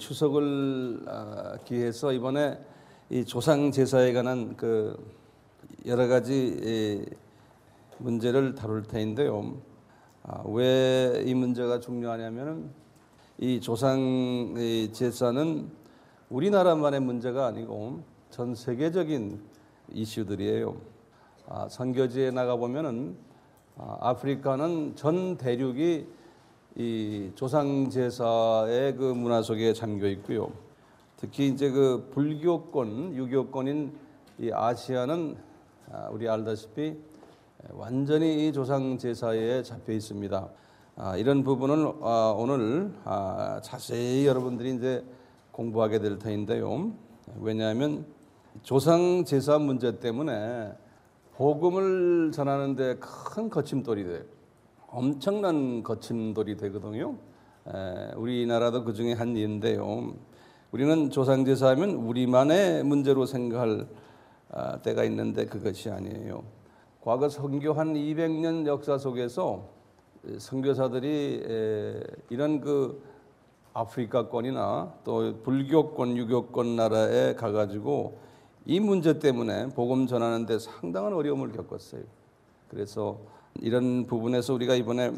추석을 기해서 이번에 이 조상 제사에 관한 그 여러 가지 문제를 다룰 터인데요. 왜 이 문제가 중요하냐면은 이 조상 제사는 우리나라만의 문제가 아니고 전 세계적인 이슈들이에요. 선교지에 나가 보면은 아프리카는 전 대륙이 이 조상 제사의 그 문화 속에 잠겨 있고요. 특히 이제 그 불교권, 유교권인 이 아시아는 우리 알다시피 완전히 이 조상 제사에 잡혀 있습니다. 이런 부분을 오늘 자세히 여러분들이 이제 공부하게 될 터인데요. 왜냐하면 조상 제사 문제 때문에 복음을 전하는데 큰 거침돌이 돼요. 엄청난 거침돌이 되거든요. 우리나라도 그 중에 한 예인데요. 우리는 조상 제사하면 우리만의 문제로 생각할 때가 있는데 그것이 아니에요. 과거 선교 한 200년 역사 속에서 선교사들이 이런 그 아프리카권이나 또 불교권, 유교권 나라에 가가지고 이 문제 때문에 복음 전하는데 상당한 어려움을 겪었어요. 그래서 이런 부분에서 우리가 이번에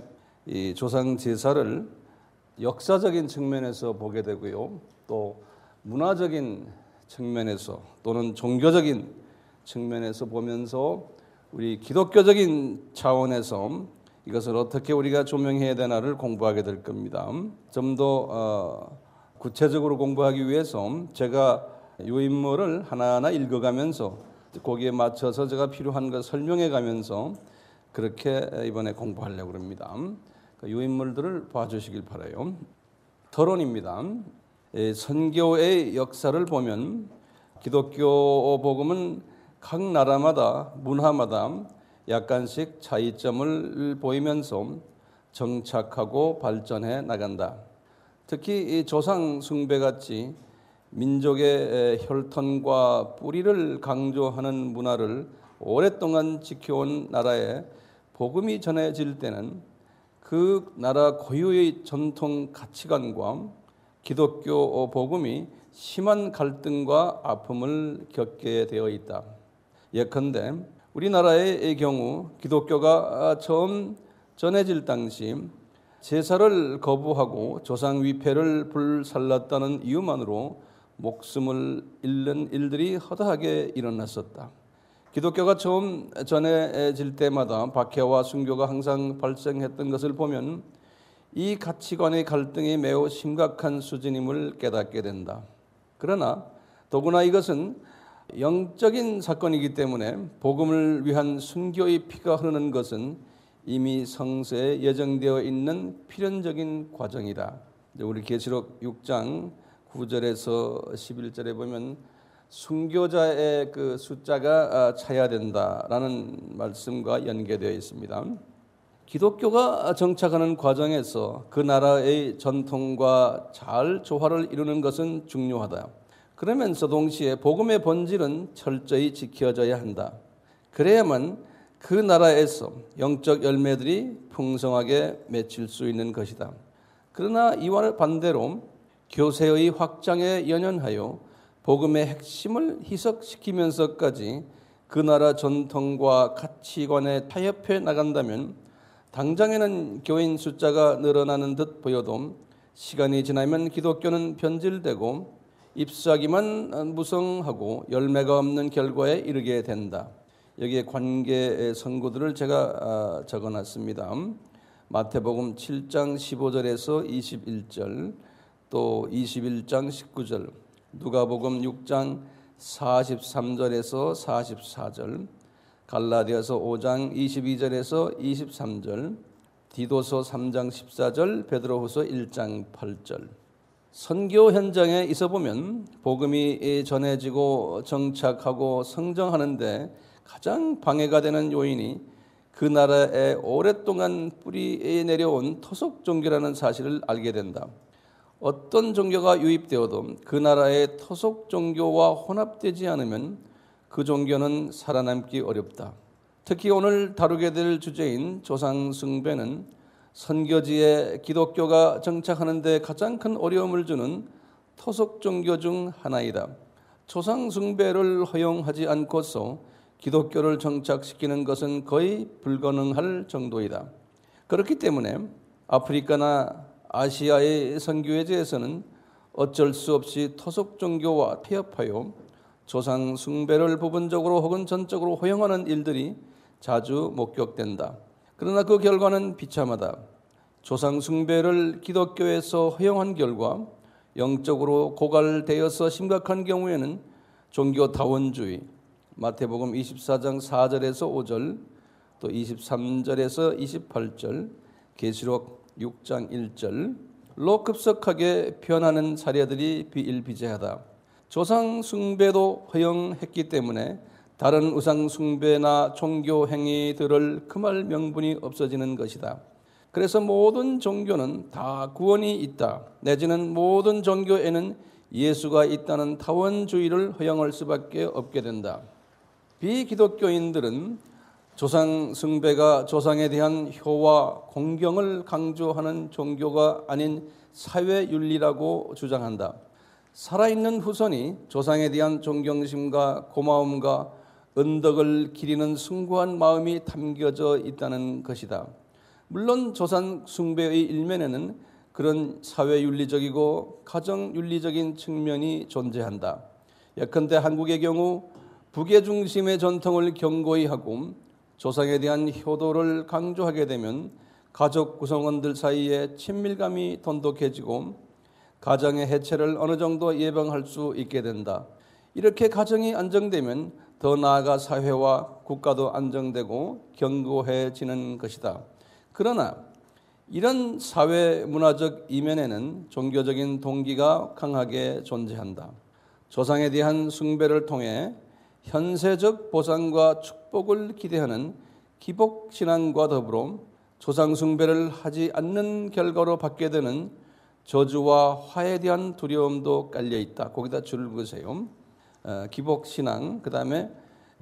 이 조상 제사를 역사적인 측면에서 보게 되고요. 또 문화적인 측면에서 또는 종교적인 측면에서 보면서 우리 기독교적인 차원에서 이것을 어떻게 우리가 조명해야 되나를 공부하게 될 겁니다. 좀 더 구체적으로 공부하기 위해서 제가 요인물을 하나하나 읽어가면서 거기에 맞춰서 제가 필요한 것 설명해 가면서 그렇게 이번에 공부하려고 합니다. 그 요인물들을 봐주시길 바라요. 토론입니다. 선교의 역사를 보면 기독교 복음은 각 나라마다 문화마다 약간씩 차이점을 보이면서 정착하고 발전해 나간다. 특히 이 조상 숭배같이 민족의 혈통과 뿌리를 강조하는 문화를 오랫동안 지켜온 나라에 복음이 전해질 때는 그 나라 고유의 전통 가치관과 기독교 복음이 심한 갈등과 아픔을 겪게 되어 있다. 예컨대 우리나라의 경우 기독교가 처음 전해질 당시 제사를 거부하고 조상 위패를 불살랐다는 이유만으로 목숨을 잃는 일들이 허다하게 일어났었다. 기독교가 처음 전해질 때마다 박해와 순교가 항상 발생했던 것을 보면 이 가치관의 갈등이 매우 심각한 수준임을 깨닫게 된다. 그러나 더구나 이것은 영적인 사건이기 때문에 복음을 위한 순교의 피가 흐르는 것은 이미 성서에 예정되어 있는 필연적인 과정이다. 우리 계시록 6장 9절에서 11절에 보면 순교자의 그 숫자가 차야 된다라는 말씀과 연계되어 있습니다. 기독교가 정착하는 과정에서 그 나라의 전통과 잘 조화를 이루는 것은 중요하다. 그러면서 동시에 복음의 본질은 철저히 지켜져야 한다. 그래야만 그 나라에서 영적 열매들이 풍성하게 맺힐 수 있는 것이다. 그러나 이와 반대로 교세의 확장에 연연하여 복음의 핵심을 희석시키면서까지 그 나라 전통과 가치관에 타협해 나간다면 당장에는 교인 숫자가 늘어나는 듯 보여도 시간이 지나면 기독교는 변질되고 잎사귀만 무성하고 열매가 없는 결과에 이르게 된다. 여기에 관계 선고들을 제가 적어놨습니다. 마태복음 7장 15절에서 21절, 또 21장 19절, 누가복음 6장 43절에서 44절, 갈라디아서 5장 22절에서 23절, 디도서 3장 14절, 베드로후서 1장 8절. 선교 현장에 있어 보면 복음이 전해지고 정착하고 성장하는데 가장 방해가 되는 요인이 그 나라에 오랫동안 뿌리 내려온 토속 종교라는 사실을 알게 된다. 어떤 종교가 유입되어도 그 나라의 토속 종교와 혼합되지 않으면 그 종교는 살아남기 어렵다. 특히 오늘 다루게 될 주제인 조상 숭배는 선교지에 기독교가 정착하는 데 가장 큰 어려움을 주는 토속 종교 중 하나이다. 조상 숭배를 허용하지 않고서 기독교를 정착시키는 것은 거의 불가능할 정도이다. 그렇기 때문에 아프리카나 아시아의 선교회제에서는 어쩔 수 없이 토속 종교와 타협하여 조상 숭배를 부분적으로 혹은 전적으로 허용하는 일들이 자주 목격된다. 그러나 그 결과는 비참하다. 조상 숭배를 기독교에서 허용한 결과 영적으로 고갈되어서 심각한 경우에는 종교다원주의, 마태복음 24장 4절에서 5절, 또 23절에서 28절, 계시록 6장 1절로 급속하게 변하는 사례들이 비일비재하다. 조상 숭배도 허용했기 때문에 다른 우상 숭배나 종교 행위들을 금할 명분이 없어지는 것이다. 그래서 모든 종교는 다 구원이 있다, 내지는 모든 종교에는 예수가 있다는 타원주의를 허용할 수밖에 없게 된다. 비기독교인들은 조상 숭배가 조상에 대한 효와 공경을 강조하는 종교가 아닌 사회윤리라고 주장한다. 살아있는 후손이 조상에 대한 존경심과 고마움과 은덕을 기리는 숭고한 마음이 담겨져 있다는 것이다. 물론 조상 숭배의 일면에는 그런 사회윤리적이고 가정윤리적인 측면이 존재한다. 예컨대 한국의 경우 부계 중심의 전통을 견고히 하고 조상에 대한 효도를 강조하게 되면 가족 구성원들 사이에 친밀감이 돈독해지고 가정의 해체를 어느 정도 예방할 수 있게 된다. 이렇게 가정이 안정되면 더 나아가 사회와 국가도 안정되고 견고해지는 것이다. 그러나 이런 사회 문화적 이면에는 종교적인 동기가 강하게 존재한다. 조상에 대한 숭배를 통해 현세적 보상과 축복을 기대하는 기복신앙과 더불어 조상 숭배를 하지 않는 결과로 받게 되는 저주와 화에 대한 두려움도 깔려 있다. 거기다 줄을 그으세요. 기복신앙, 그 다음에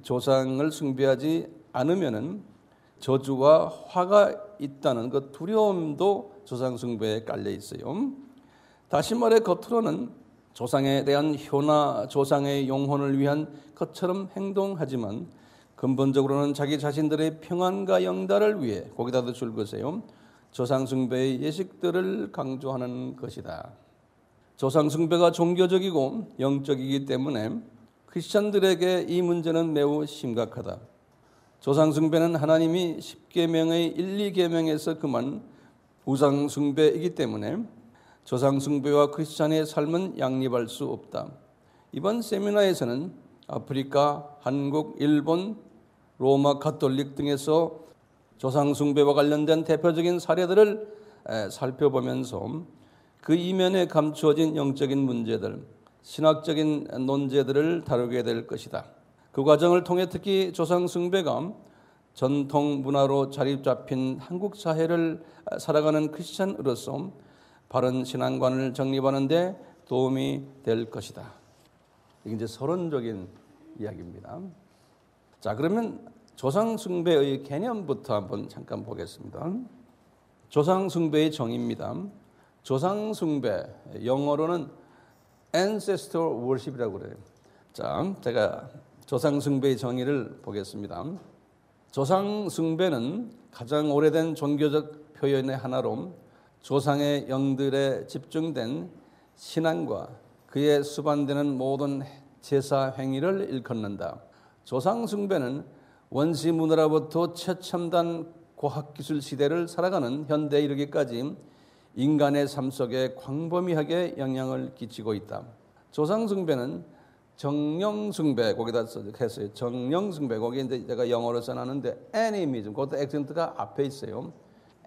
조상을 숭배하지 않으면은 저주와 화가 있다는 그 두려움도 조상 숭배에 깔려 있어요. 다시 말해 겉으로는 조상에 대한 효나 조상의 영혼을 위한 것처럼 행동하지만 근본적으로는 자기 자신들의 평안과 영달을 위해 거기다도 줄 것이에요. 조상 숭배의 예식들을 강조하는 것이다. 조상 숭배가 종교적이고 영적이기 때문에 크리스천들에게 이 문제는 매우 심각하다. 조상 숭배는 하나님이 10계명의 1, 2계명에서 금한 우상 숭배이기 때문에 조상 숭배와 크리스찬의 삶은 양립할 수 없다. 이번 세미나에서는 아프리카, 한국, 일본, 로마 가톨릭 등에서 조상 숭배와 관련된 대표적인 사례들을 살펴보면서 그 이면에 감추어진 영적인 문제들, 신학적인 논제들을 다루게 될 것이다. 그 과정을 통해 특히 조상 숭배가 전통 문화로 자리 잡힌 한국 사회를 살아가는 크리스찬으로서 바른 신앙관을 정립하는 데 도움이 될 것이다. 이게 이제 서론적인 이야기입니다. 자, 그러면 조상 숭배의 개념부터 한번 잠깐 보겠습니다. 조상 숭배의 정의입니다. 조상 숭배, 영어로는 ancestor worship이라고 그래요. 자, 제가 조상 숭배의 정의를 보겠습니다. 조상 숭배는 가장 오래된 종교적 표현의 하나로 조상의 영들에 집중된 신앙과 그에 수반되는 모든 제사 행위를 일컫는다. 조상 숭배는 원시 문화로부터 최첨단 과학기술 시대를 살아가는 현대에 이르기까지 인간의 삶 속에 광범위하게 영향을 끼치고 있다. 조상 숭배는 정령 숭배, 거기다 했어요. 정령 숭배, 거기 이제 제가 영어로 써놨는데 애니미즘, 그것도 액센트가 앞에 있어요.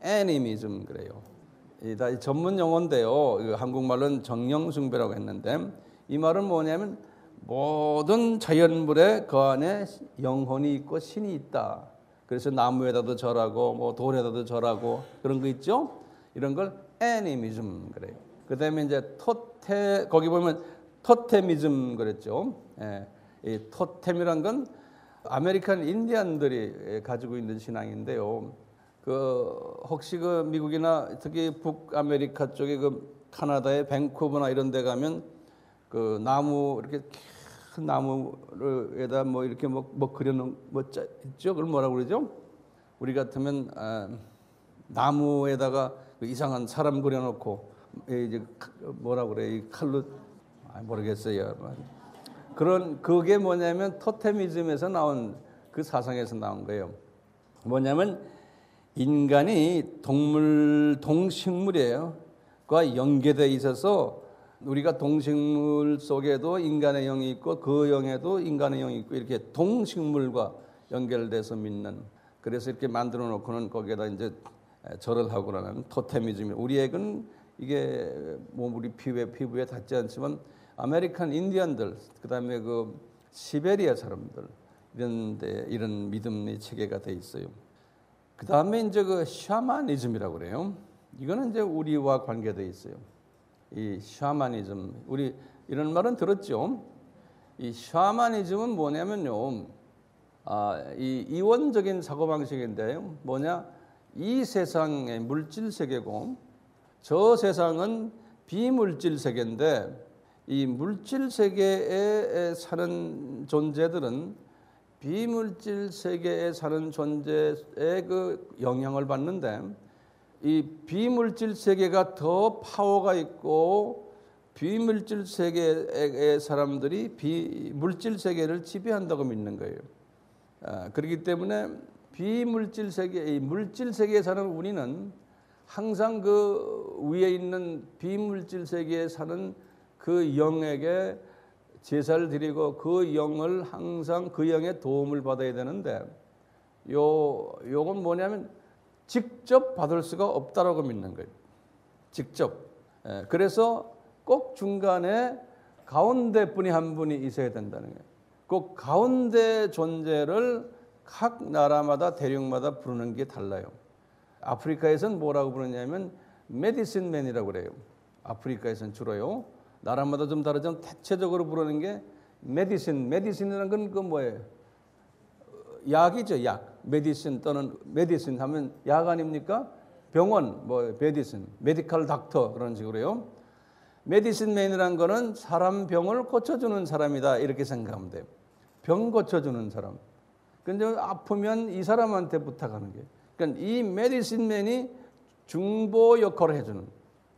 애니미즘 그래요. 다 전문 용어인데요. 한국말로는 정령 숭배라고 했는데 이 말은 뭐냐면 모든 자연물에 그 안에 영혼이 있고 신이 있다. 그래서 나무에다도 절하고 뭐 돌에다도 절하고 그런 거 있죠. 이런 걸 애니미즘 그래요. 그다음에 이제 토테 거기 보면 토테미즘 그랬죠. 예, 이 토템이란 건 아메리칸 인디안들이 가지고 있는 신앙인데요. 그 혹시 그 미국이나 특히 북아메리카 쪽에 그 캐나다의 밴쿠버나 이런 데 가면 그 나무 이렇게 큰 나무에다 뭐 이렇게 뭐 그려놓은 뭐 있죠? 그걸 뭐라고 그러죠? 우리 같으면 나무에다가 그 이상한 사람 그려놓고 이제 뭐라고 그래? 이 칼로 모르겠어요. 그런 그게 뭐냐면 토테미즘에서 나온 그 사상에서 나온 거예요. 뭐냐면 인간이 동식물이에요. 과 연계되어 있어서 우리가 동식물 속에도 인간의 영이 있고 그 영에도 인간의 영이 있고 이렇게 동식물과 연결돼서 믿는 그래서 이렇게 만들어 놓고는 거기에다 이제 절을 하고 그러는 토테미즘이 우리에게는 이게 우리 피부에 닿지 않지만 아메리칸 인디언들 그다음에 그 시베리아 사람들 이런 믿음의 체계가 돼 있어요. 그다음에 이제 그 샤머니즘이라고 그래요. 이거는 이제 우리와 관계돼 있어요. 이 샤머니즘 우리 이런 말은 들었죠. 이 샤머니즘은 뭐냐면요. 이 이원적인 사고방식인데요. 뭐냐? 이 세상의 물질 세계고 저 세상은 비물질 세계인데 이 물질 세계에 사는 존재들은 비물질 세계에 사는 존재의 그 영향을 받는데 이 비물질 세계가 더 파워가 있고 비물질 세계의 사람들이 비물질 세계를 지배한다고 믿는 거예요. 그렇기 때문에 비물질 세계, 이 물질 세계에 사는 우리는 항상 그 위에 있는 비물질 세계에 사는 그 영에게 제사를 드리고 그 영을 항상 그 영의 도움을 받아야 되는데 요건 뭐냐면 직접 받을 수가 없다라고 믿는 거예요. 직접. 그래서 꼭 중간에 가운데 분이 한 분이 있어야 된다는 거예요. 그 가운데 존재를 각 나라마다 대륙마다 부르는 게 달라요. 아프리카에서는 뭐라고 부르냐면 메디신맨이라고 그래요. 아프리카에서는 주로요. 나라마다 좀 다르지만 대체적으로 부르는 게 메디신이라는 건 그 뭐예요? 약이죠, 약. 메디신 또는 메디신 하면 약 아닙니까? 병원, 메디컬 닥터 그런 식으로요. 메디신맨이라는 거는 사람 병을 고쳐주는 사람이다 이렇게 생각하면 돼요. 병 고쳐주는 사람. 근데 아프면 이 사람한테 부탁하는 게. 그러니까 이 메디신맨이 중보 역할을 해주는.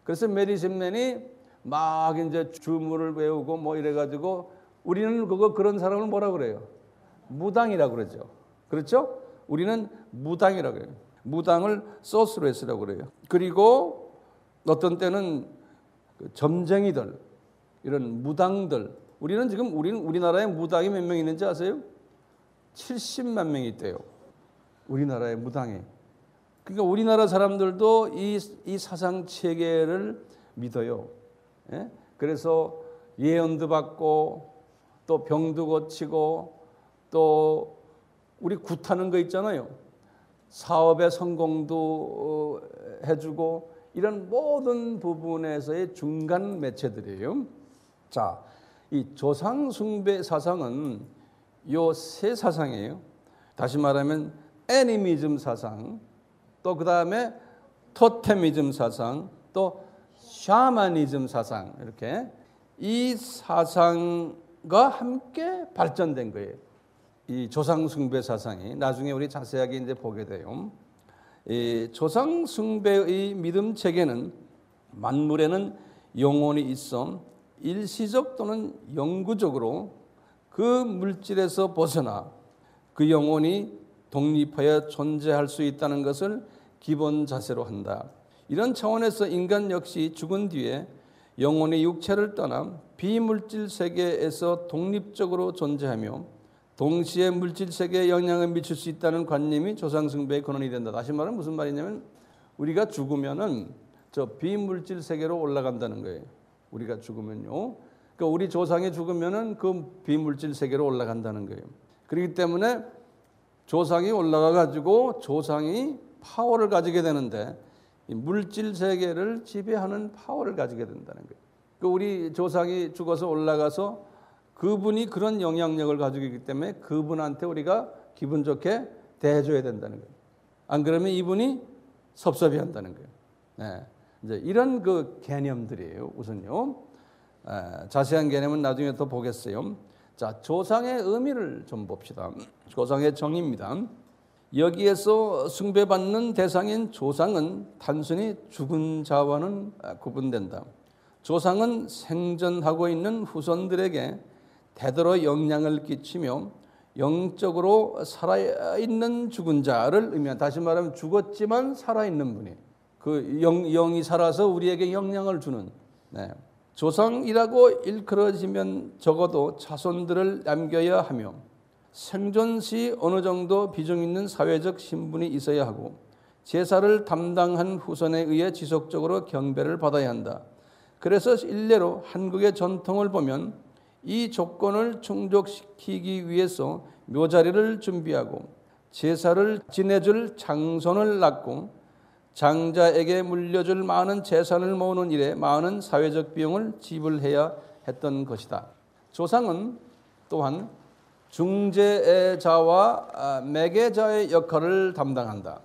그래서 메디신맨이 막 이제 주문을 외우고 뭐 이래가지고 우리는 그런 사람을 뭐라 그래요? 무당이라고 그러죠. 그렇죠? 우리는 무당이라고 해요. 무당을 소스레스라고 그래요. 그리고 어떤 때는 점쟁이들, 이런 무당들. 우리는 우리나라에 무당이 몇 명 있는지 아세요? 70만 명이 있대요. 우리나라에 무당이. 그러니까 우리나라 사람들도 이 사상 체계를 믿어요. 예? 그래서 예언도 받고 또 병도 고치고 또 우리 굿하는 거 있잖아요. 사업의 성공도 해주고 이런 모든 부분에서의 중간 매체들이에요. 자, 이 조상 숭배 사상은 요 세 사상이에요. 다시 말하면 애니미즘 사상, 또 그 다음에 토테미즘 사상, 또 샤머니즘 사상 이렇게 이 사상과 함께 발전된 거예요. 이 조상 숭배 사상이 나중에 우리 자세하게 이제 보게 돼요. 이 조상 숭배의 믿음 체계는 만물에는 영혼이 있어 일시적 또는 영구적으로 그 물질에서 벗어나 그 영혼이 독립하여 존재할 수 있다는 것을 기본 자세로 한다. 이런 차원에서 인간 역시 죽은 뒤에 영혼의 육체를 떠나 비물질 세계에서 독립적으로 존재하며 동시에 물질 세계에 영향을 미칠 수 있다는 관념이 조상 숭배의 근원이 된다. 다시 말하면 무슨 말이냐면 우리가 죽으면은 저 비물질 세계로 올라간다는 거예요. 우리가 죽으면요. 그러니까 우리 조상이 죽으면은 그 비물질 세계로 올라간다는 거예요. 그렇기 때문에 조상이 올라가 가지고 조상이 파워를 가지게 되는데 이 물질 세계를 지배하는 파워를 가지게 된다는 거예요. 그 우리 조상이 죽어서 올라가서 그분이 그런 영향력을 가지고 있기 때문에 그분한테 우리가 기분 좋게 대해줘야 된다는 거예요. 안 그러면 이분이 섭섭해한다는 거예요. 네. 이제 이런 그 개념들이에요. 우선요. 자세한 개념은 나중에 더 보겠어요. 자, 조상의 의미를 좀 봅시다. 조상의 정의입니다. 여기에서 숭배받는 대상인 조상은 단순히 죽은 자와는 구분된다. 조상은 생전하고 있는 후손들에게 대대로 영향을 끼치며 영적으로 살아있는 죽은 자를 의미한다. 다시 말하면 죽었지만 살아있는 분이 그 영이 살아서 우리에게 영향을 주는, 네. 조상이라고 일컬어지면 적어도 자손들을 남겨야 하며 생존 시 어느 정도 비중 있는 사회적 신분이 있어야 하고 제사를 담당한 후손에 의해 지속적으로 경배를 받아야 한다. 그래서 일례로 한국의 전통을 보면 이 조건을 충족시키기 위해서 묘자리를 준비하고 제사를 지내줄 장손을 낳고 장자에게 물려줄 많은 재산을 모으는 일에 많은 사회적 비용을 지불해야 했던 것이다. 조상은 또한 중재자와 매개자의 역할을 담당한다.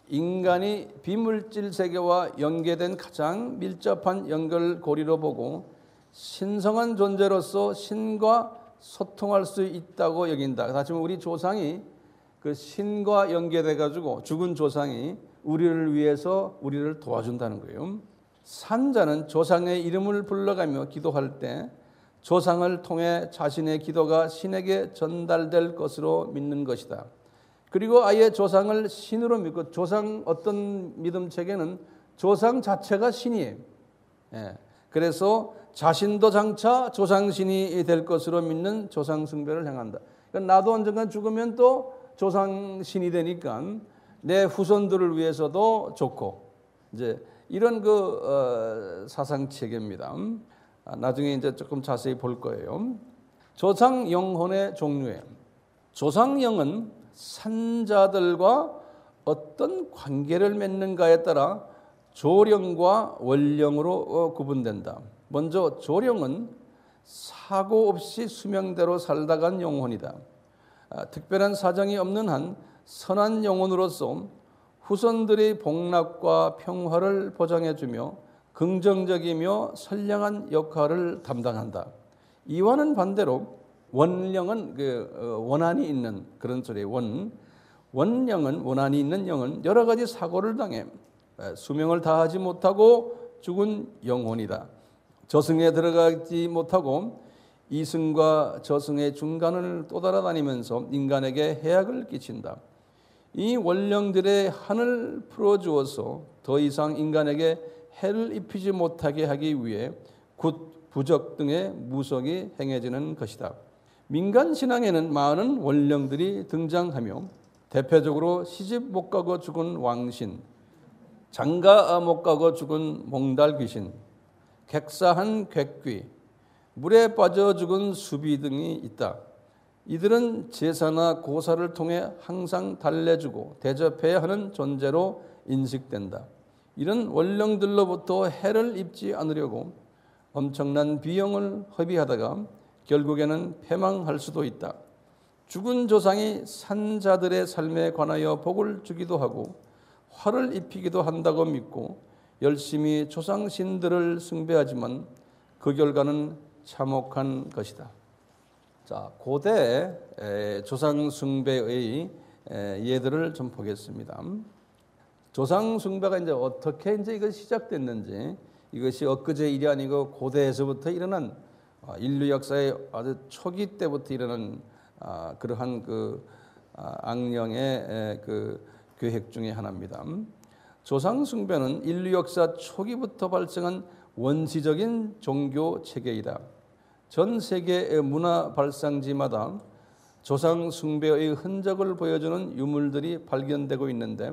인간이 비물질 세계와 연계된 가장 밀접한 연결고리로 보고 신성한 존재로서 신과 소통할 수 있다고 여긴다. 다시 말하면 우리 조상이 그 신과 연계돼 가지고 죽은 조상이 우리를 위해서 우리를 도와준다는 거예요. 산자는 조상의 이름을 불러가며 기도할 때 조상을 통해 자신의 기도가 신에게 전달될 것으로 믿는 것이다. 그리고 아예 조상을 신으로 믿고, 조상 어떤 믿음 체계는 조상 자체가 신이에요. 예. 그래서 자신도 장차 조상신이 될 것으로 믿는 조상 숭배를 행한다. 그러니까 나도 언젠간 죽으면 또 조상신이 되니까 내 후손들을 위해서도 좋고, 이제 이런 그 사상 체계입니다. 나중에 이제 조금 자세히 볼 거예요. 조상 영혼의 종류예요. 조상 영은 산자들과 어떤 관계를 맺는가에 따라 조령과 원령으로 구분된다. 먼저 조령은 사고 없이 수명대로 살다 간 영혼이다. 특별한 사정이 없는 한 선한 영혼으로서 후손들의 복락과 평화를 보장해주며 긍정적이며 선량한 역할을 담당한다. 이와는 반대로 원령은 원한이 있는 그런 소리예요. 원령은, 원한이 있는 영은 여러 가지 사고를 당해 수명을 다하지 못하고 죽은 영혼이다. 저승에 들어가지 못하고 이승과 저승의 중간을 떠돌아다니면서 인간에게 해악을 끼친다. 이 원령들의 한을 풀어주어서 더 이상 인간에게 해를 입히지 못하게 하기 위해 굿, 부적 등의 무속이 행해지는 것이다. 민간 신앙에는 많은 원령들이 등장하며 대표적으로 시집 못 가고 죽은 왕신, 장가 못 가고 죽은 몽달 귀신, 객사한 객귀, 물에 빠져 죽은 수비 등이 있다. 이들은 제사나 고사를 통해 항상 달래주고 대접해야 하는 존재로 인식된다. 이런 원령들로부터 해를 입지 않으려고 엄청난 비용을 허비하다가 결국에는 패망할 수도 있다. 죽은 조상이 산자들의 삶에 관하여 복을 주기도 하고 화를 입히기도 한다고 믿고 열심히 조상신들을 숭배하지만 그 결과는 참혹한 것이다. 자, 고대 조상 숭배의 예들을 좀 보겠습니다. 조상 숭배가 이제 어떻게 이제 이거 시작됐는지, 이것이 엊그제 일이 아니고 고대에서부터 일어난 인류 역사의 아주 초기 때부터 일어난 그러한 그 악령의 그 계획 중에 하나입니다. 조상 숭배는 인류 역사 초기부터 발생한 원시적인 종교 체계이다. 전 세계의 문화 발상지마다 조상 숭배의 흔적을 보여주는 유물들이 발견되고 있는데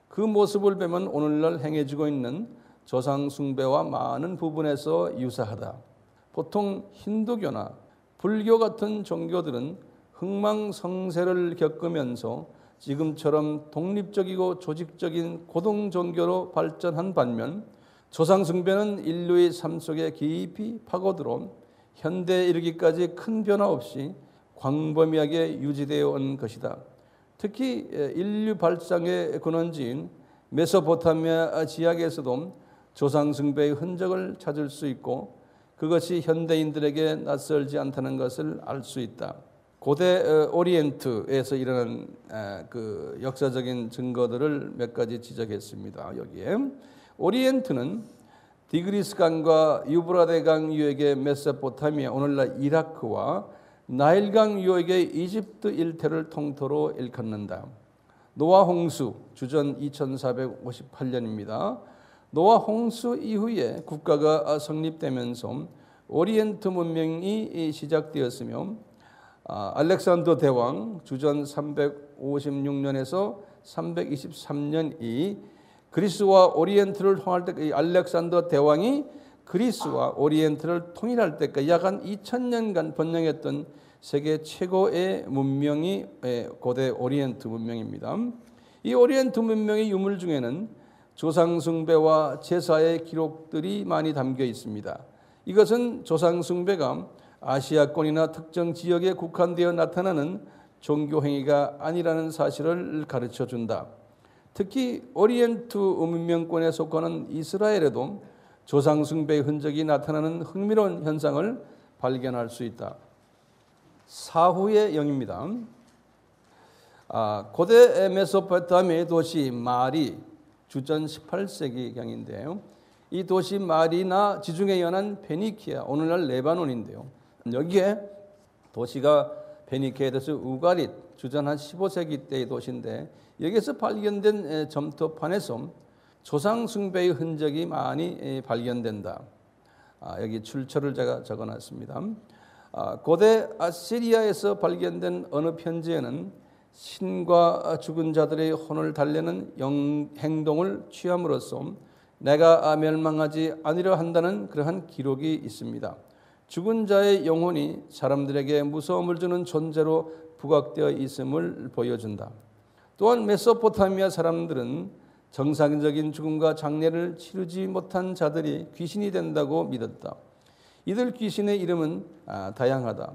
그 모습을 보면 오늘날 행해지고 있는 조상 숭배와 많은 부분에서 유사하다. 보통 힌두교나 불교 같은 종교들은 흥망성쇠를 겪으면서 지금처럼 독립적이고 조직적인 고등 종교로 발전한 반면 조상 숭배는 인류의 삶 속에 깊이 파고들어 현대에 이르기까지 큰 변화 없이 광범위하게 유지되어 온 것이다. 특히 인류 발상의 근원지인 메소포타미아 지역에서도 조상 숭배의 흔적을 찾을 수 있고 그것이 현대인들에게 낯설지 않다는 것을 알 수 있다. 고대 오리엔트에서 일어난 그 역사적인 증거들을 몇 가지 지적했습니다. 여기에 오리엔트는 디그리스강과 유브라데강 유역의 메소포타미아, 오늘날 이라크와 나일강 유역의 이집트 일대를 통틀어 일컫는다. 노아 홍수, 주전 2458년입니다. 노아 홍수 이후에 국가가 성립되면서 오리엔트 문명이 시작되었으며 알렉산더 대왕 주전 356년에서 323년이 그리스와 오리엔트를 통할 때 알렉산더 대왕이 그리스와 오리엔트를 통일할 때까지 약 한 2000년간 번영했던 세계 최고의 문명이 고대 오리엔트 문명입니다. 이 오리엔트 문명의 유물 중에는 조상 숭배와 제사의 기록들이 많이 담겨 있습니다. 이것은 조상 숭배가 아시아권이나 특정 지역에 국한되어 나타나는 종교 행위가 아니라는 사실을 가르쳐 준다. 특히 오리엔트 문명권에 속하는 이스라엘에도 조상 숭배의 흔적이 나타나는 흥미로운 현상을 발견할 수 있다. 사후의 영입니다. 고대 메소포타미아의 도시 마리, 주전 18세기경인데요. 이 도시 마리나 지중해 연안 페니키아, 오늘날 레바논인데요. 여기에 도시가 페니키아에 대해서 우가릿, 주전 한 15세기 때의 도시인데 여기에서 발견된 점토판에서 조상 숭배의 흔적이 많이 발견된다. 여기 출처를 제가 적어놨습니다. 고대 아시리아에서 발견된 어느 편지에는 신과 죽은 자들의 혼을 달래는 행동을 취함으로써 내가 멸망하지 아니려 한다는 그러한 기록이 있습니다. 죽은 자의 영혼이 사람들에게 무서움을 주는 존재로 부각되어 있음을 보여준다. 또한 메소포타미아 사람들은 정상적인 죽음과 장례를 치르지 못한 자들이 귀신이 된다고 믿었다. 이들 귀신의 이름은 다양하다.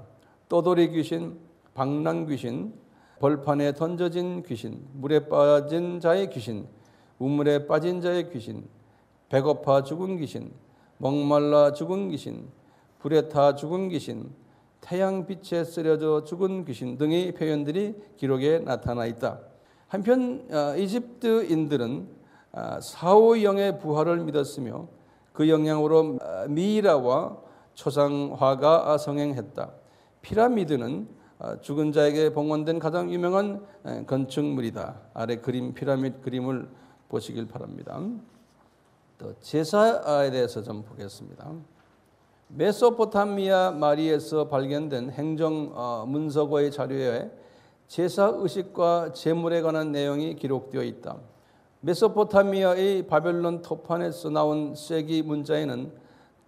떠돌이 귀신, 방랑 귀신, 벌판에 던져진 귀신, 물에 빠진 자의 귀신, 우물에 빠진 자의 귀신, 배고파 죽은 귀신, 목말라 죽은 귀신, 불에 타 죽은 귀신, 태양빛에 쓰려져 죽은 귀신 등의 표현들이 기록에 나타나 있다. 한편 이집트인들은 사후의 영의 부활을 믿었으며 그 영향으로 미이라와 초상화가 성행했다. 피라미드는 죽은 자에게 봉헌된 가장 유명한 건축물이다. 아래 그림 피라미드 그림을 보시길 바랍니다. 또 제사에 대해서 좀 보겠습니다. 메소포타미아 마리에서 발견된 행정 문서고의 자료에 제사 의식과 제물에 관한 내용이 기록되어 있다. 메소포타미아의 바벨론 토판에서 나온 쇠기 문자에는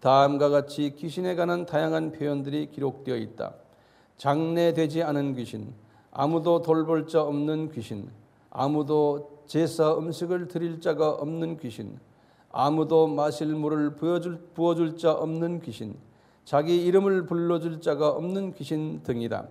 다음과 같이 귀신에 관한 다양한 표현들이 기록되어 있다. 장례되지 않은 귀신, 아무도 돌볼 자 없는 귀신, 아무도 제사 음식을 드릴 자가 없는 귀신, 아무도 마실 물을 부어줄 자 없는 귀신, 자기 이름을 불러줄 자가 없는 귀신 등이다.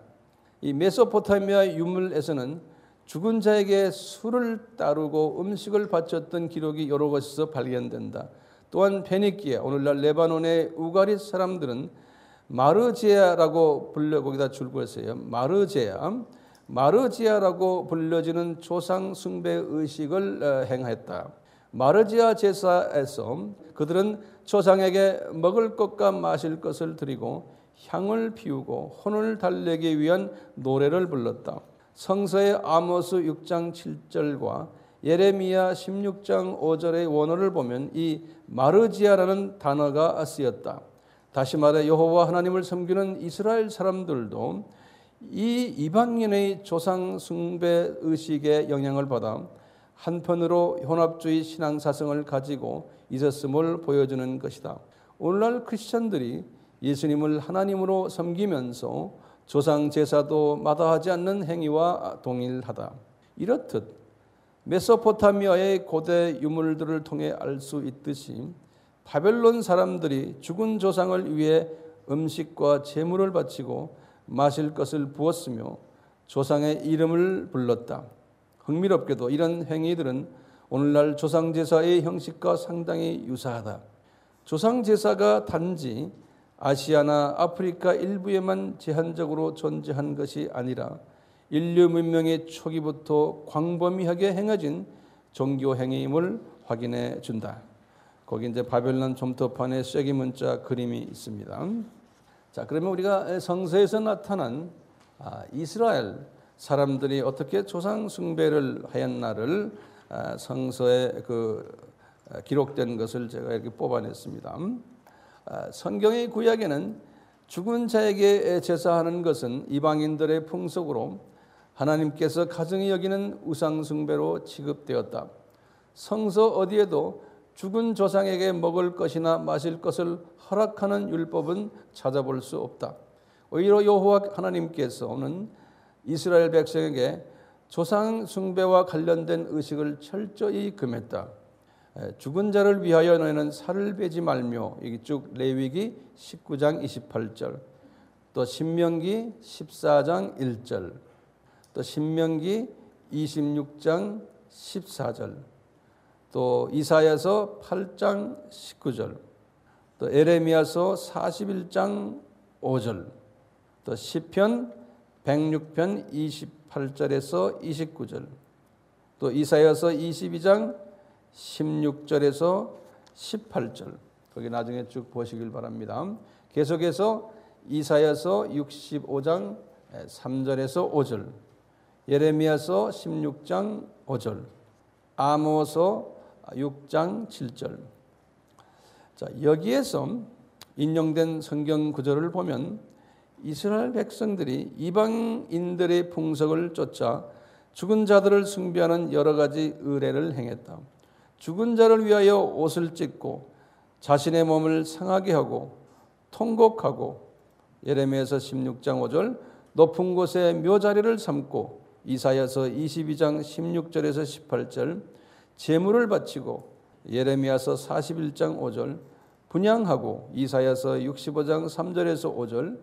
이 메소포타미아 유물에서는 죽은 자에게 술을 따르고 음식을 바쳤던 기록이 여러 곳에서 발견된다. 또한 페니키아, 오늘날 레바논의 우가릿 사람들은 마르제아라고 불려 거기다 줄거했어요. 마르제아라고 불려지는 조상 숭배 의식을 행했다. 마르지아 제사에서 그들은 조상에게 먹을 것과 마실 것을 드리고 향을 피우고 혼을 달래기 위한 노래를 불렀다. 성서의 아모스 6장 7절과 예레미야 16장 5절의 원어를 보면 이 마르지아라는 단어가 쓰였다. 다시 말해 여호와 하나님을 섬기는 이스라엘 사람들도 이 이방인의 조상 숭배 의식의 영향을 받아 한편으로 혼합주의 신앙사상을 가지고 있었음을 보여주는 것이다. 오늘날 크리스천들이 예수님을 하나님으로 섬기면서 조상 제사도 마다하지 않는 행위와 동일하다. 이렇듯 메소포타미아의 고대 유물들을 통해 알 수 있듯이 바벨론 사람들이 죽은 조상을 위해 음식과 제물을 바치고 마실 것을 부었으며 조상의 이름을 불렀다. 흥미롭게도 이런 행위들은 오늘날 조상제사의 형식과 상당히 유사하다. 조상제사가 단지 아시아나 아프리카 일부에만 제한적으로 존재한 것이 아니라 인류 문명의 초기부터 광범위하게 행해진 종교 행위임을 확인해 준다. 거기 이제 바벨론 점토판에 쐐기 문자 그림이 있습니다. 자, 그러면 우리가 성서에서 나타난 이스라엘 사람들이 어떻게 조상 숭배를 하였나를 성서에 기록된 것을 제가 이렇게 뽑아냈습니다. 성경의 구약에는 죽은 자에게 제사하는 것은 이방인들의 풍속으로 하나님께서 가증히 여기는 우상 숭배로 취급되었다. 성서 어디에도 죽은 조상에게 먹을 것이나 마실 것을 허락하는 율법은 찾아볼 수 없다. 오히려 여호와 하나님께서는 이스라엘 백성에게 조상 숭배와 관련된 의식을 철저히 금했다. 죽은 자를 위하여 너희는 살을 베지 말며, 여기 쭉 레위기 19장 28절, 또 신명기 14장 1절, 또 신명기 26장 14절, 또 이사야서 8장 19절, 또 에레미야서 41장 5절, 또 시편 106편 28절에서 29절, 또 이사야서 22장 16절에서 18절, 거기 나중에 쭉 보시길 바랍니다. 계속해서 이사야서 65장 3절에서 5절, 예레미야서 16장 5절, 아모서 6장 7절. 자, 여기에서 인용된 성경 구절을 보면 이스라엘 백성들이 이방인들의 풍속을 쫓아 죽은 자들을 숭배하는 여러 가지 의례를 행했다. 죽은 자를 위하여 옷을 찢고 자신의 몸을 상하게 하고 통곡하고, 예레미야서 16장 5절, 높은 곳에 묘자리를 삼고, 이사야서 22장 16절에서 18절, 제물을 바치고, 예레미야서 41장 5절, 분향하고, 이사야서 65장 3절에서 5절,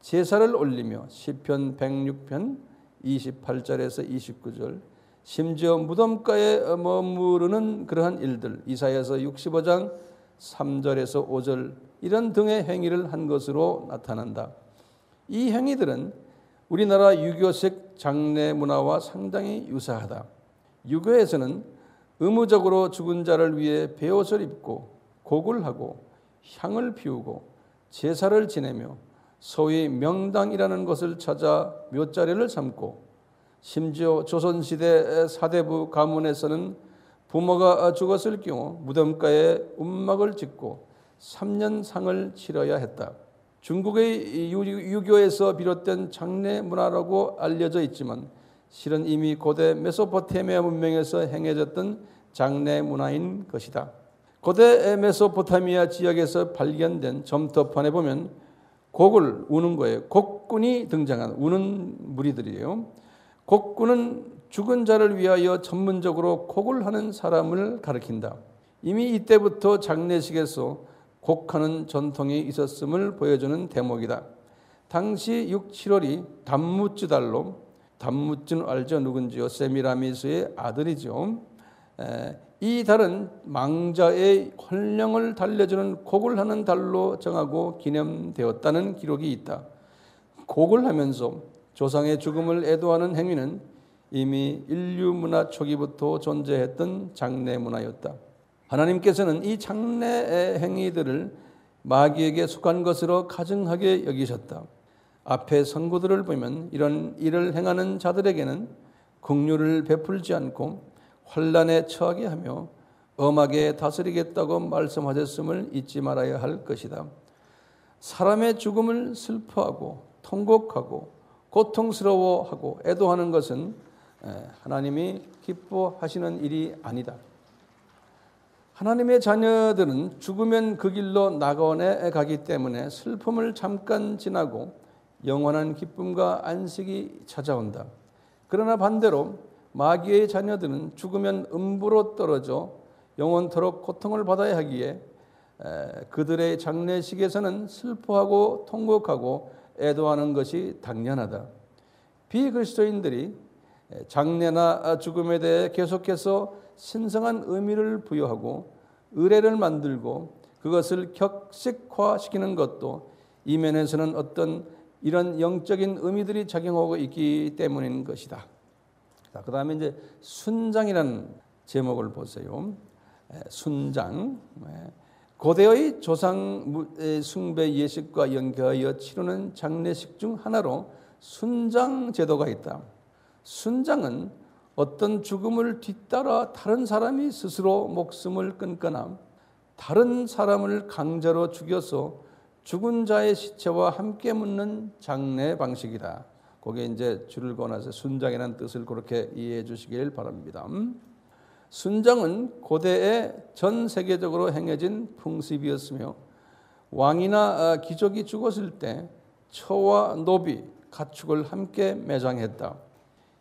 제사를 올리며, 시편 106편 28절에서 29절, 심지어 무덤가에 머무르는 그러한 일들, 이사야서 65장 3절에서 5절, 이런 등의 행위를 한 것으로 나타난다. 이 행위들은 우리나라 유교식 장례 문화와 상당히 유사하다. 유교에서는 의무적으로 죽은 자를 위해 베옷을 입고 곡을 하고 향을 피우고 제사를 지내며 소위 명당이라는 것을 찾아 묘자리를 삼고, 심지어 조선시대 사대부 가문에서는 부모가 죽었을 경우 무덤가에 운막을 짓고 3년 상을 치러야 했다. 중국의 유교에서 비롯된 장례 문화라고 알려져 있지만 실은 이미 고대 메소포타미아 문명에서 행해졌던 장례 문화인 것이다. 고대 메소포타미아 지역에서 발견된 점토판에 보면 곡을 우는 거예요. 곡군이 등장한, 우는 무리들이에요. 곡군은 죽은 자를 위하여 전문적으로 곡을 하는 사람을 가리킨다. 이미 이때부터 장례식에서 곡하는 전통이 있었음을 보여주는 대목이다. 당시 6, 7월이 담무주달로, 담무주는 알죠? 누군지요? 세미라미스의 아들이죠. 이 달은 망자의 혼령을 달래주는 곡을 하는 달로 정하고 기념되었다는 기록이 있다. 곡을 하면서 조상의 죽음을 애도하는 행위는 이미 인류 문화 초기부터 존재했던 장례 문화였다. 하나님께서는 이 장례 행위들을 마귀에게 속한 것으로 가증하게 여기셨다. 앞에 선고들을 보면 이런 일을 행하는 자들에게는 긍휼을 베풀지 않고 환난에 처하게 하며 엄하게 다스리겠다고 말씀하셨음을 잊지 말아야 할 것이다. 사람의 죽음을 슬퍼하고 통곡하고 고통스러워하고 애도하는 것은 하나님이 기뻐하시는 일이 아니다. 하나님의 자녀들은 죽으면 그 길로 낙원에 가기 때문에 슬픔을 잠깐 지나고 영원한 기쁨과 안식이 찾아온다. 그러나 반대로 마귀의 자녀들은 죽으면 음부로 떨어져 영원토록 고통을 받아야 하기에 그들의 장례식에서는 슬퍼하고 통곡하고 애도하는 것이 당연하다. 비그리스도인들이 장례나 죽음에 대해 계속해서 신성한 의미를 부여하고 의례를 만들고 그것을 격식화시키는 것도 이면에서는 어떤 이런 영적인 의미들이 작용하고 있기 때문인 것이다. 자, 그다음에 이제 순장이라는 제목을 보세요. 순장. 고대의 조상 숭배 예식과 연계하여 치르는 장례식 중 하나로 순장 제도가 있다. 순장은 어떤 죽음을 뒤따라 다른 사람이 스스로 목숨을 끊거나 다른 사람을 강제로 죽여서 죽은 자의 시체와 함께 묻는 장례 방식이다. 거기에 이제 줄을 그어놔서 순장이라는 뜻을 그렇게 이해해 주시길 바랍니다. 순장은 고대에 전 세계적으로 행해진 풍습이었으며 왕이나 귀족이 죽었을 때 처와 노비, 가축을 함께 매장했다.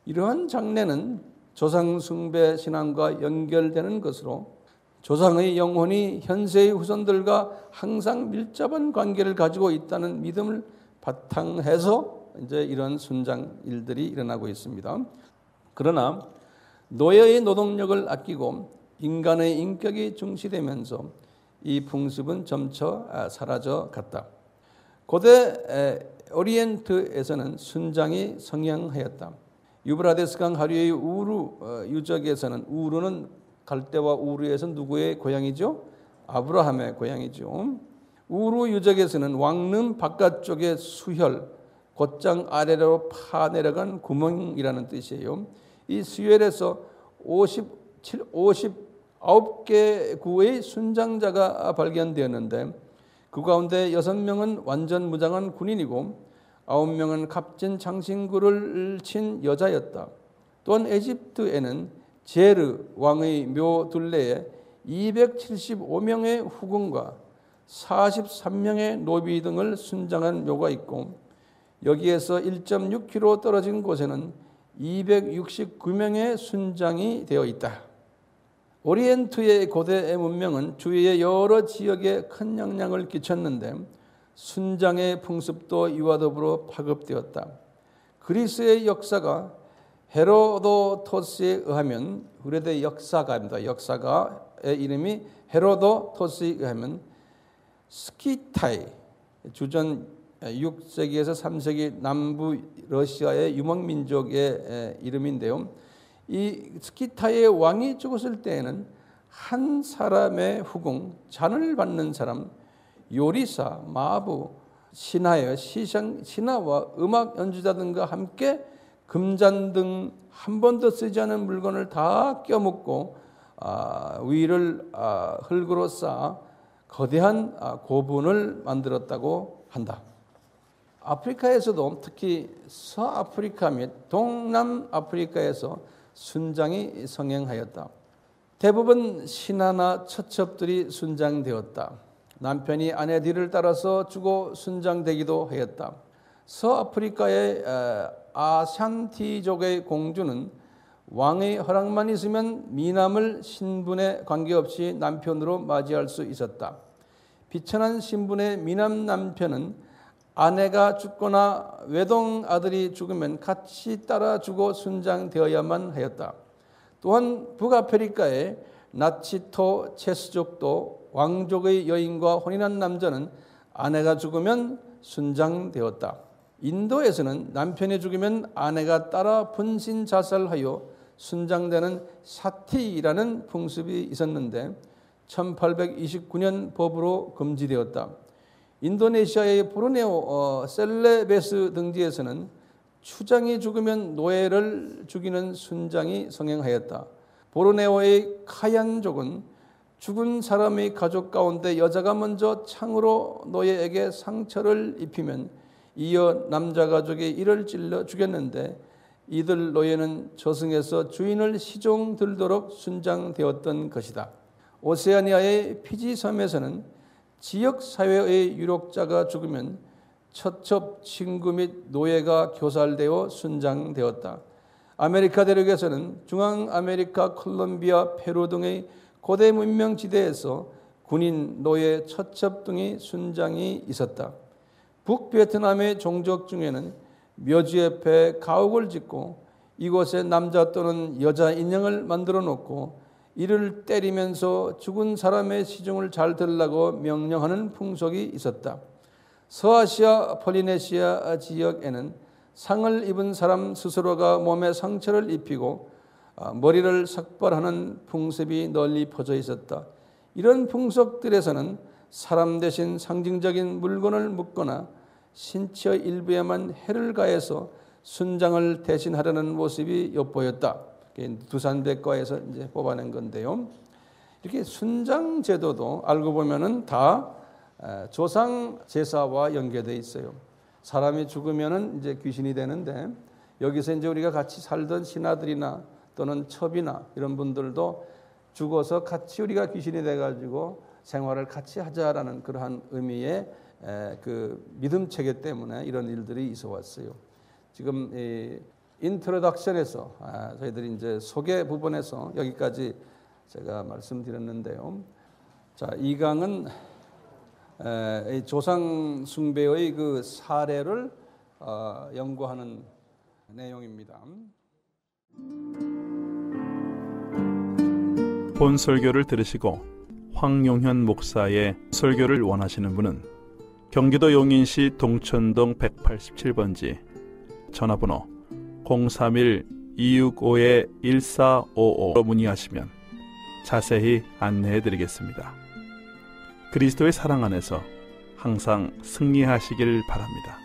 이러한 장례는 조상 숭배 신앙과 연결되는 것으로 조상의 영혼이 현세의 후손들과 항상 밀접한 관계를 가지고 있다는 믿음을 바탕해서 이제 이런 순장 일들이 일어나고 있습니다. 그러나 노예의 노동력을 아끼고 인간의 인격이 중시되면서 이 풍습은 점차 사라져 갔다. 고대 오리엔트에서는 순장이 성행하였다. 유브라데스강 하류의 우루 유적에서는 우루는 갈대와 우루에서 누구의 고향이죠? 아브라함의 고향이죠. 우루 유적에서는 왕릉 바깥쪽의 수혈, 곧장 아래로 파내려간 구멍이라는 뜻이에요. 이 수혈에서 59개 구의 순장자가 발견되었는데 그 가운데 6명은 완전 무장한 군인이고 9명은 값진 장신구를 친 여자였다. 또한 에집트에는 제르 왕의 묘 둘레에 275명의 후궁과 43명의 노비 등을 순장한 묘가 있고 여기에서 1.6km 떨어진 곳에는 269명의 순장이 되어 있다. 오리엔트의 고대 문명은 주위의 여러 지역에 큰 영향을 끼쳤는데 순장의 풍습도 이와 더불어 파급되었다. 그리스의 역사가 헤로도토스에 의하면 그레데 역사가입니다. 역사가의 이름이 헤로도토스에 의하면 스키타이 주전 6세기에서 3세기 남부 러시아의 유목민족의 이름인데요. 이 스키타이의 왕이 죽었을 때에는 한 사람의 후궁, 잔을 받는 사람, 요리사, 마부, 신하와 음악 연주자 등과 함께 금잔 등 한 번도 쓰지 않은 물건을 다 껴묻고 위를 흙으로 쌓아 거대한 고분을 만들었다고 한다. 아프리카에서도 특히 서아프리카 및 동남아프리카에서 순장이 성행하였다. 대부분 신하나 처첩들이 순장되었다. 남편이 아내 뒤를 따라서 주고 순장되기도 하였다. 서아프리카의 아샨티족의 공주는 왕의 허락만 있으면 미남을 신분에 관계없이 남편으로 맞이할 수 있었다. 비천한 신분의 미남 남편은 아내가 죽거나 외동 아들이 죽으면 같이 따라 주고 순장되어야만 하였다. 또한 북아프리카의 나치토 체스족도 왕족의 여인과 혼인한 남자는 아내가 죽으면 순장되었다. 인도에서는 남편이 죽으면 아내가 따라 분신 자살하여 순장되는 사티라는 풍습이 있었는데 1829년 법으로 금지되었다. 인도네시아의 보르네오 셀레베스 등지에서는 추장이 죽으면 노예를 죽이는 순장이 성행하였다. 보르네오의 카얀족은 죽은 사람의 가족 가운데 여자가 먼저 창으로 노예에게 상처를 입히면 이어 남자 가족이 이를 찔러 죽였는데 이들 노예는 저승에서 주인을 시종 들도록 순장되었던 것이다. 오세아니아의 피지 섬에서는 지역 사회의 유력자가 죽으면 처첩, 친구 및 노예가 교살되어 순장되었다. 아메리카 대륙에서는 중앙아메리카, 콜롬비아, 페루 등의 고대 문명지대에서 군인, 노예, 처첩 등의 순장이 있었다. 북베트남의 종족 중에는 묘지 옆에 가옥을 짓고 이곳에 남자 또는 여자 인형을 만들어 놓고 이를 때리면서 죽은 사람의 시중을 잘 들으라고 명령하는 풍속이 있었다. 서아시아 폴리네시아 지역에는 상을 입은 사람 스스로가 몸에 상처를 입히고 머리를 삭발하는 풍습이 널리 퍼져 있었다. 이런 풍속들에서는 사람 대신 상징적인 물건을 묶거나 신체의 일부에만 해를 가해서 순장을 대신하려는 모습이 엿보였다. 두산백과에서 이제 뽑아낸 건데요. 이렇게 순장 제도도 알고 보면은 다 조상 제사와 연계되어 있어요. 사람이 죽으면은 이제 귀신이 되는데 여기서 이제 우리가 같이 살던 신하들이나 또는 첩이나 이런 분들도 죽어서 같이 우리가 귀신이 돼가지고 생활을 같이 하자라는 그러한 의미의 그 믿음 체계 때문에 이런 일들이 있어 왔어요. 지금 이 인트로덕션에서 저희들이 이제 소개 부분에서 여기까지 제가 말씀드렸는데요. 자, 이 강은 조상 숭배의 그 사례를 연구하는 내용입니다. 본 설교를 들으시고 황용현 목사의 설교를 원하시는 분은 경기도 용인시 동천동 187번지 전화번호 031-265-1455로 문의하시면 자세히 안내해 드리겠습니다. 그리스도의 사랑 안에서 항상 승리하시길 바랍니다.